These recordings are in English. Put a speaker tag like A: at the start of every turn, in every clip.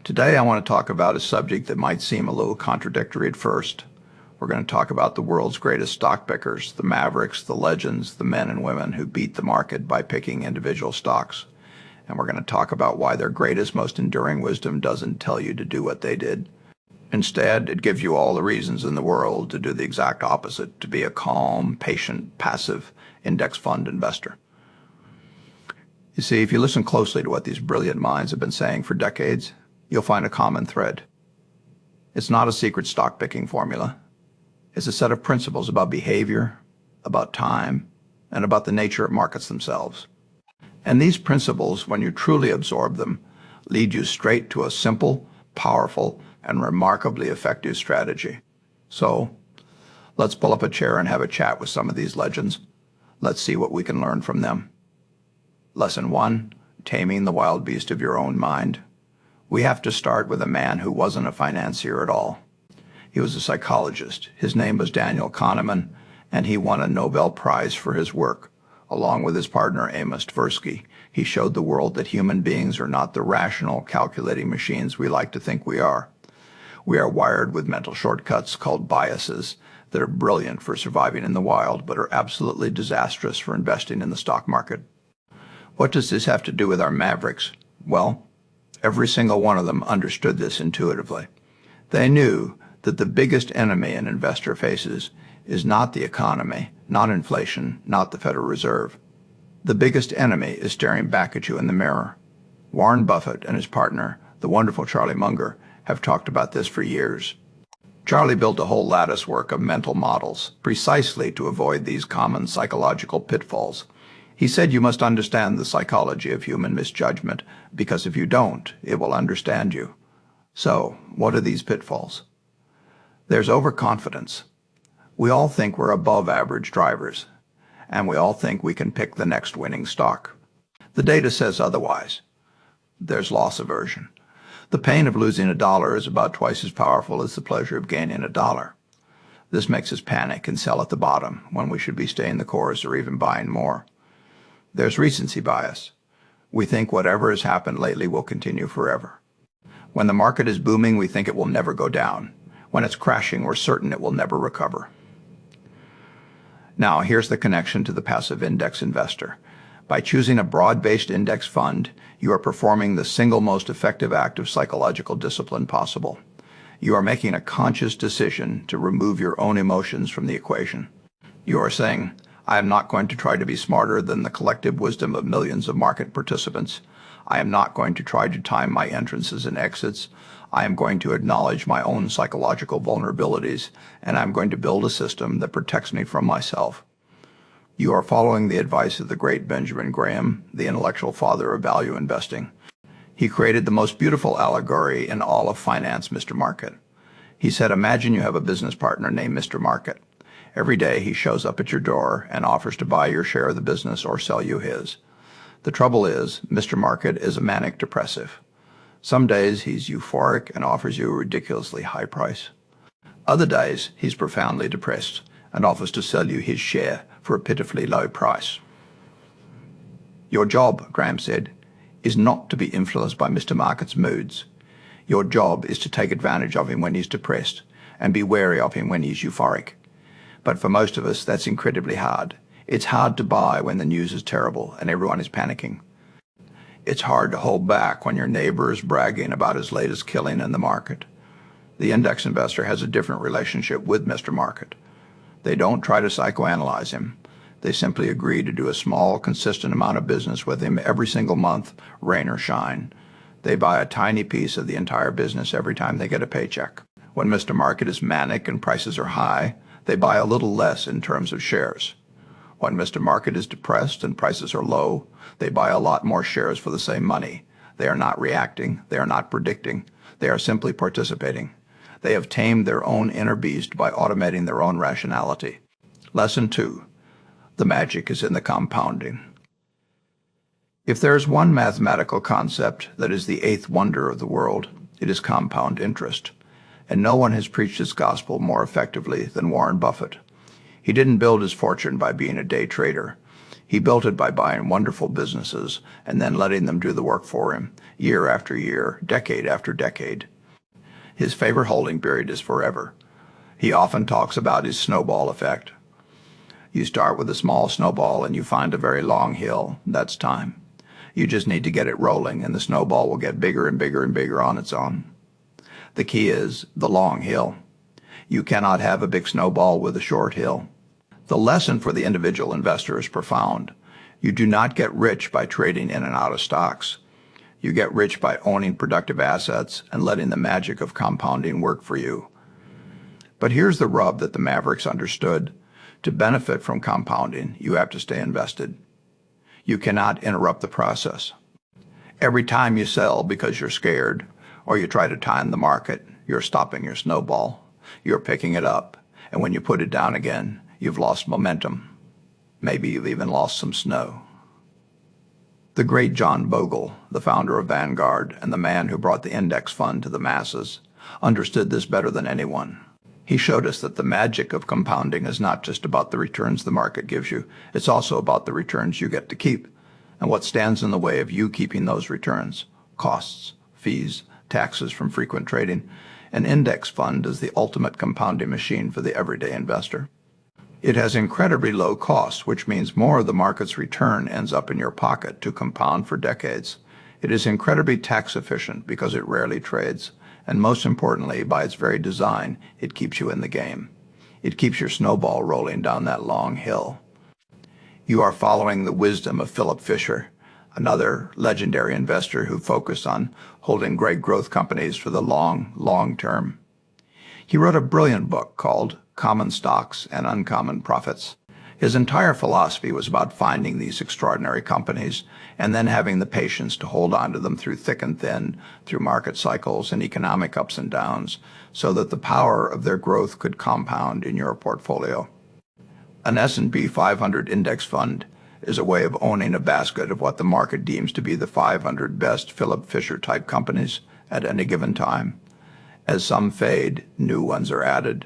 A: Today I want to talk about a subject that might seem a little contradictory at first. We're going to talk about the world's greatest stock pickers, the Mavericks, the legends, the men and women who beat the market by picking individual stocks. And we're going to talk about why their greatest, most enduring wisdom doesn't tell you to do what they did. Instead, it gives you all the reasons in the world to do the exact opposite, to be a calm, patient, passive index fund investor. You see, if you listen closely to what these brilliant minds have been saying for decades, you'll find a common thread. It's not a secret stock picking formula. It's a set of principles about behavior, about time, and about the nature of markets themselves. And these principles, when you truly absorb them, lead you straight to a simple, powerful, and remarkably effective strategy. So, let's pull up a chair and have a chat with some of these legends. Let's see what we can learn from them. Lesson 1, Taming the Wild Beast of Your Own Mind. We have to start with a man who wasn't a financier at all. He was a psychologist. His name was Daniel Kahneman, and he won a Nobel Prize for his work. Along with his partner Amos Tversky, he showed the world that human beings are not the rational, calculating machines we like to think we are. We are wired with mental shortcuts called biases that are brilliant for surviving in the wild, but are absolutely disastrous for investing in the stock market. What does this have to do with our Mavericks? Well, every single one of them understood this intuitively. They knew that the biggest enemy an investor faces is not the economy, not inflation, not the Federal Reserve. The biggest enemy is staring back at you in the mirror. Warren Buffett and his partner, the wonderful Charlie Munger, have talked about this for years. Charlie built a whole latticework of mental models precisely to avoid these common psychological pitfalls. He said you must understand the psychology of human misjudgment, because if you don't, it will understand you. So, what are these pitfalls? There's overconfidence. We all think we're above average drivers, and we all think we can pick the next winning stock. The data says otherwise. There's loss aversion. The pain of losing $1 is about twice as powerful as the pleasure of gaining $1. This makes us panic and sell at the bottom when we should be staying the course or even buying more. There's recency bias. We think whatever has happened lately will continue forever. When the market is booming, we think it will never go down. When it's crashing, we're certain it will never recover. Now, here's the connection to the passive index investor. By choosing a broad-based index fund, you are performing the single most effective act of psychological discipline possible. You are making a conscious decision to remove your own emotions from the equation. You are saying, I am not going to try to be smarter than the collective wisdom of millions of market participants. I am not going to try to time my entrances and exits. I am going to acknowledge my own psychological vulnerabilities, and I'm going to build a system that protects me from myself. You are following the advice of the great Benjamin Graham, the intellectual father of value investing. He created the most beautiful allegory in all of finance, Mr. Market. He said, imagine you have a business partner named Mr. Market. Every day he shows up at your door and offers to buy your share of the business or sell you his. The trouble is, Mr. Market is a manic depressive. Some days he's euphoric and offers you a ridiculously high price. Other days he's profoundly depressed and offers to sell you his share for a pitifully low price. Your job, Graham said, is not to be influenced by Mr. Market's moods. Your job is to take advantage of him when he's depressed and be wary of him when he's euphoric. But for most of us, that's incredibly hard. It's hard to buy when the news is terrible and everyone is panicking. It's hard to hold back when your neighbor is bragging about his latest killing in the market. The index investor has a different relationship with Mr. Market. They don't try to psychoanalyze him. They simply agree to do a small, consistent amount of business with him every single month, rain or shine. They buy a tiny piece of the entire business every time they get a paycheck. When Mr. Market is manic and prices are high, they buy a little less in terms of shares. When Mr. Market is depressed and prices are low, they buy a lot more shares for the same money. They are not reacting. They are not predicting. They are simply participating. They have tamed their own inner beast by automating their own rationality. Lesson 2. The magic is in the compounding. If there is one mathematical concept that is the eighth wonder of the world, it is compound interest. And no one has preached his gospel more effectively than Warren Buffett. He didn't build his fortune by being a day trader. He built it by buying wonderful businesses and then letting them do the work for him, year after year, decade after decade. His favorite holding period is forever. He often talks about his snowball effect. You start with a small snowball and you find a very long hill. That's time. You just need to get it rolling and the snowball will get bigger and bigger and bigger on its own. The key is the long hill. You cannot have a big snowball with a short hill. The lesson for the individual investor is profound. You do not get rich by trading in and out of stocks. You get rich by owning productive assets and letting the magic of compounding work for you. But here's the rub that the Mavericks understood. To benefit from compounding, you have to stay invested. You cannot interrupt the process. Every time you sell because you're scared, or you try to time the market, you're stopping your snowball. You're picking it up, and when you put it down again, you've lost momentum. Maybe you've even lost some snow. The great John Bogle, the founder of Vanguard and the man who brought the index fund to the masses, understood this better than anyone. He showed us that the magic of compounding is not just about the returns the market gives you, it's also about the returns you get to keep. And what stands in the way of you keeping those returns? Costs, fees, taxes from frequent trading. An index fund is the ultimate compounding machine for the everyday investor. It has incredibly low costs, which means more of the market's return ends up in your pocket to compound for decades. It is incredibly tax efficient because it rarely trades. And most importantly, by its very design, it keeps you in the game. It keeps your snowball rolling down that long hill. You are following the wisdom of Philip Fisher, another legendary investor who focused on holding great growth companies for the long term. He wrote a brilliant book called Common Stocks and Uncommon Profits. His entire philosophy was about finding these extraordinary companies and then having the patience to hold on to them through thick and thin, through market cycles and economic ups and downs, so that the power of their growth could compound in your portfolio. An S&P 500 index fund is a way of owning a basket of what the market deems to be the 500 best Philip Fisher type companies at any given time. As some fade, new ones are added.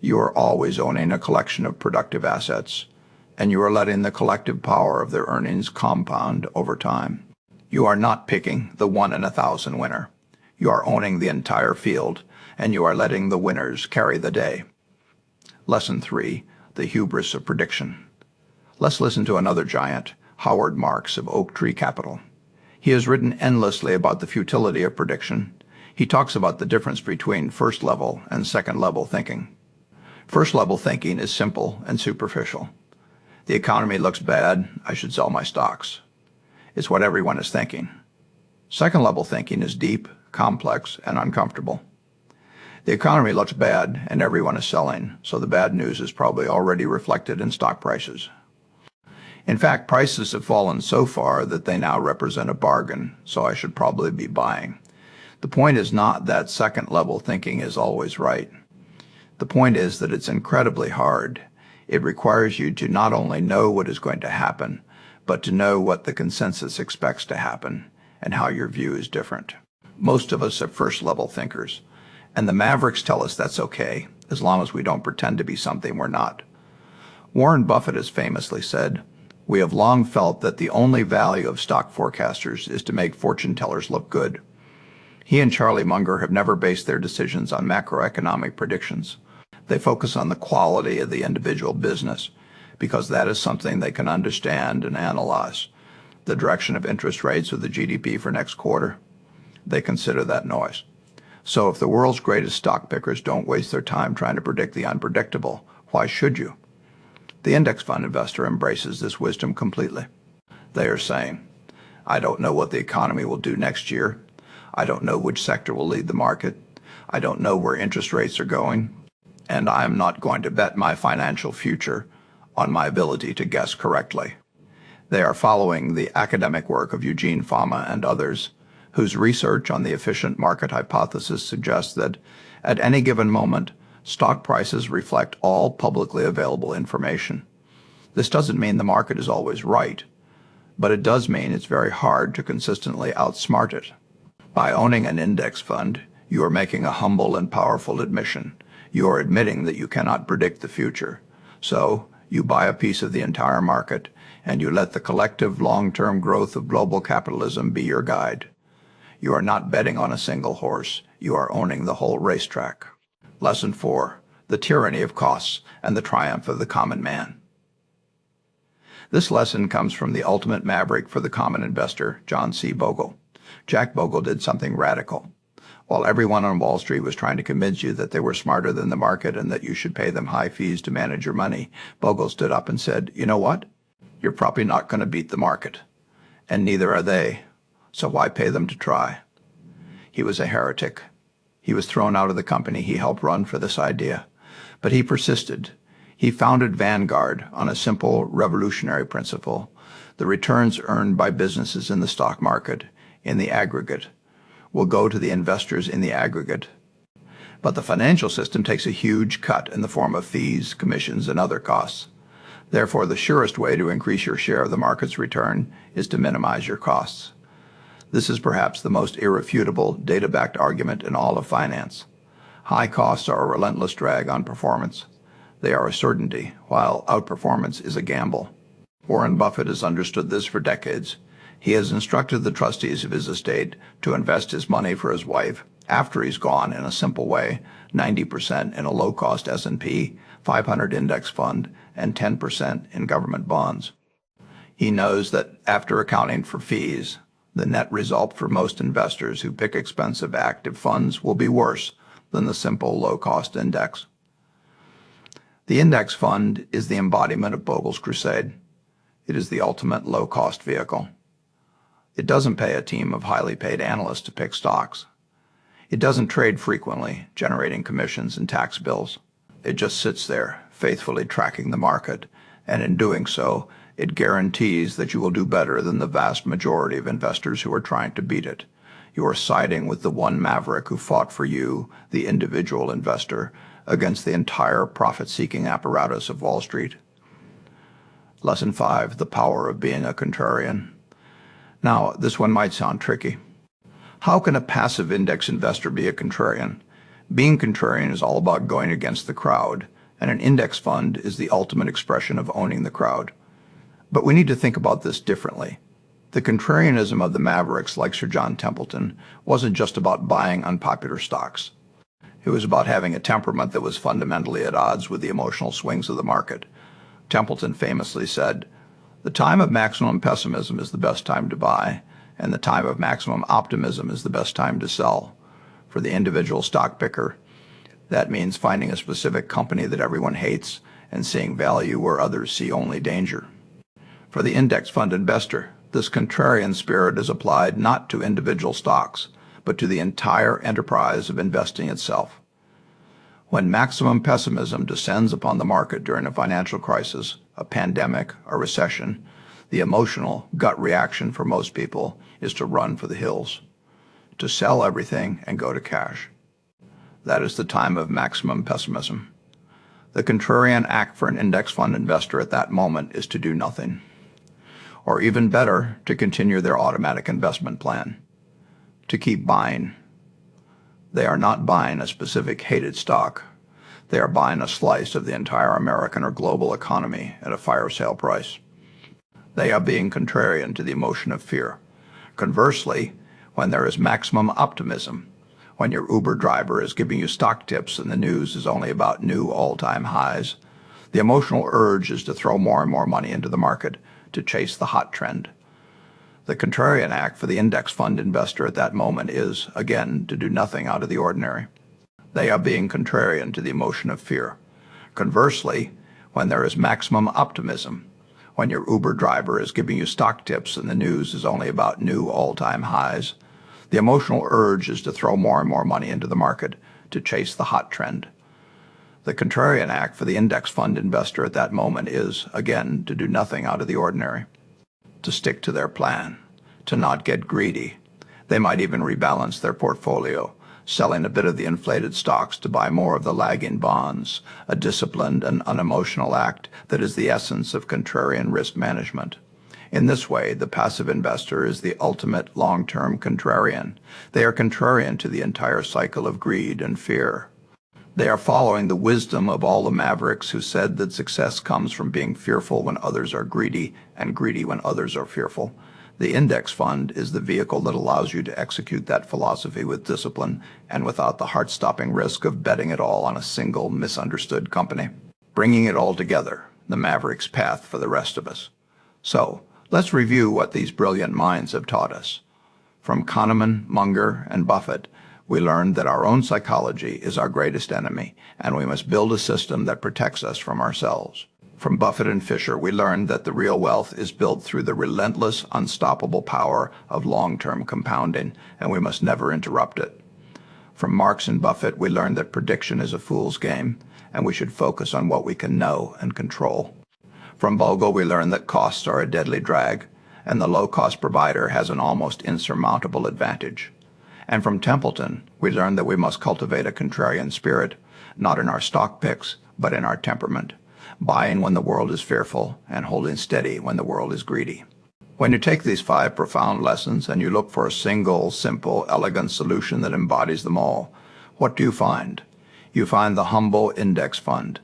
A: You are always owning a collection of productive assets, and you are letting the collective power of their earnings compound over time. You are not picking the 1 in 1,000 winner. You are owning the entire field, and you are letting the winners carry the day. Lesson 3, the hubris of prediction. Let's listen to another giant, Howard Marks of Oak Tree Capital. He has written endlessly about the futility of prediction. He talks about the difference between first-level and second-level thinking. First-level thinking is simple and superficial. The economy looks bad, I should sell my stocks. It's what everyone is thinking. Second-level thinking is deep, complex, and uncomfortable. The economy looks bad and everyone is selling, so the bad news is probably already reflected in stock prices. In fact, prices have fallen so far that they now represent a bargain, so I should probably be buying. The point is not that second-level thinking is always right. The point is that it's incredibly hard. It requires you to not only know what is going to happen, but to know what the consensus expects to happen and how your view is different. Most of us are first-level thinkers, and the Mavericks tell us that's okay, as long as we don't pretend to be something we're not. Warren Buffett has famously said, "We have long felt that the only value of stock forecasters is to make fortune tellers look good." He and Charlie Munger have never based their decisions on macroeconomic predictions. They focus on the quality of the individual business because that is something they can understand and analyze. The direction of interest rates or the GDP for next quarter, they consider that noise. So if the world's greatest stock pickers don't waste their time trying to predict the unpredictable, why should you? The index fund investor embraces this wisdom completely. They are saying, I don't know what the economy will do next year. I don't know which sector will lead the market. I don't know where interest rates are going. And I am not going to bet my financial future on my ability to guess correctly. They are following the academic work of Eugene Fama and others, whose research on the efficient market hypothesis suggests that at any given moment, stock prices reflect all publicly available information. This doesn't mean the market is always right, but it does mean it's very hard to consistently outsmart it. By owning an index fund, you are making a humble and powerful admission. You are admitting that you cannot predict the future. So you buy a piece of the entire market and you let the collective long-term growth of global capitalism be your guide. You are not betting on a single horse. You are owning the whole racetrack. Lesson 4. The tyranny of costs and the triumph of the common man. This lesson comes from the ultimate maverick for the common investor, John C. Bogle. Jack Bogle did something radical. While everyone on Wall Street was trying to convince you that they were smarter than the market and that you should pay them high fees to manage your money, Bogle stood up and said, "You know what? You're probably not going to beat the market. And neither are they. So why pay them to try?" He was a heretic. He was thrown out of the company he helped run for this idea. But he persisted. He founded Vanguard on a simple revolutionary principle. The returns earned by businesses in the stock market, in the aggregate, will go to the investors in the aggregate. But the financial system takes a huge cut in the form of fees, commissions, and other costs. Therefore, the surest way to increase your share of the market's return is to minimize your costs. This is perhaps the most irrefutable, data-backed argument in all of finance. High costs are a relentless drag on performance. They are a certainty, while outperformance is a gamble. Warren Buffett has understood this for decades. He has instructed the trustees of his estate to invest his money for his wife after he's gone in a simple way, 90% in a low-cost S&P 500 index fund and 10% in government bonds. He knows that after accounting for fees, the net result for most investors who pick expensive active funds will be worse than the simple low-cost index. The index fund is the embodiment of Bogle's crusade. It is the ultimate low-cost vehicle. It doesn't pay a team of highly paid analysts to pick stocks. It doesn't trade frequently, generating commissions and tax bills. It just sits there, faithfully tracking the market, and in doing so, it guarantees that you will do better than the vast majority of investors who are trying to beat it. You are siding with the one maverick who fought for you, the individual investor, against the entire profit-seeking apparatus of Wall Street. Lesson 5, the power of being a contrarian. Now, this one might sound tricky. How can a passive index investor be a contrarian? Being contrarian is all about going against the crowd, and an index fund is the ultimate expression of owning the crowd. But we need to think about this differently. The contrarianism of the Mavericks, like Sir John Templeton, wasn't just about buying unpopular stocks. It was about having a temperament that was fundamentally at odds with the emotional swings of the market. Templeton famously said, "The time of maximum pessimism is the best time to buy, and the time of maximum optimism is the best time to sell." For the individual stock picker, that means finding a specific company that everyone hates and seeing value where others see only danger. For the index fund investor, this contrarian spirit is applied not to individual stocks, but to the entire enterprise of investing itself. When maximum pessimism descends upon the market during a financial crisis, a pandemic, a recession, the emotional gut reaction for most people is to run for the hills, to sell everything and go to cash. That is the time of maximum pessimism. The contrarian act for an index fund investor at that moment is to do nothing. Or even better, to continue their automatic investment plan, to keep buying. They are not buying a specific hated stock. They are buying a slice of the entire American or global economy at a fire sale price. They are being contrarian to the emotion of fear. Conversely, when there is maximum optimism, when your Uber driver is giving you stock tips and the news is only about new all-time highs, the emotional urge is to throw more and more money into the market to chase the hot trend. The contrarian act for the index fund investor at that moment is, again, to do nothing out of the ordinary. They are being contrarian to the emotion of fear. Conversely, when there is maximum optimism, when your Uber driver is giving you stock tips and the news is only about new all-time highs, the emotional urge is to throw more and more money into the market to chase the hot trend. The contrarian act for the index fund investor at that moment is, again, to do nothing out of the ordinary, to stick to their plan, to not get greedy. They might even rebalance their portfolio, selling a bit of the inflated stocks to buy more of the lagging bonds, a disciplined and unemotional act that is the essence of contrarian risk management. In this way, the passive investor is the ultimate long-term contrarian. They are contrarian to the entire cycle of greed and fear. They are following the wisdom of all the mavericks who said that success comes from being fearful when others are greedy and greedy when others are fearful. The index fund is the vehicle that allows you to execute that philosophy with discipline and without the heart-stopping risk of betting it all on a single misunderstood company. Bringing it all together, the Mavericks path for the rest of us. So, let's review what these brilliant minds have taught us. From Kahneman, Munger, and Buffett, we learned that our own psychology is our greatest enemy, and we must build a system that protects us from ourselves. From Buffett and Fisher, we learned that the real wealth is built through the relentless, unstoppable power of long-term compounding, and we must never interrupt it. From Marx and Buffett, we learned that prediction is a fool's game, and we should focus on what we can know and control. From Bogle, we learned that costs are a deadly drag, and the low-cost provider has an almost insurmountable advantage. And from Templeton, we learned that we must cultivate a contrarian spirit, not in our stock picks, but in our temperament, buying when the world is fearful and holding steady when the world is greedy. When you take these 5 profound lessons and you look for a single, simple, elegant solution that embodies them all, what do you find? You find the humble index fund.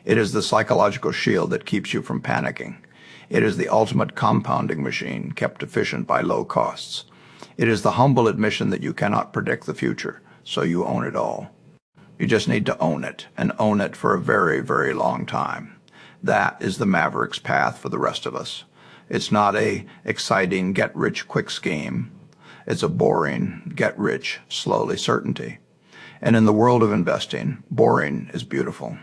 A: It is the psychological shield that keeps you from panicking. It is the ultimate compounding machine kept efficient by low costs. It is the humble admission that you cannot predict the future, so you own it all. You just need to own it, and own it for a very, very long time. That is the Mavericks path for the rest of us. It's not a exciting get-rich-quick scheme. It's a boring get-rich-slowly certainty. And in the world of investing, boring is beautiful.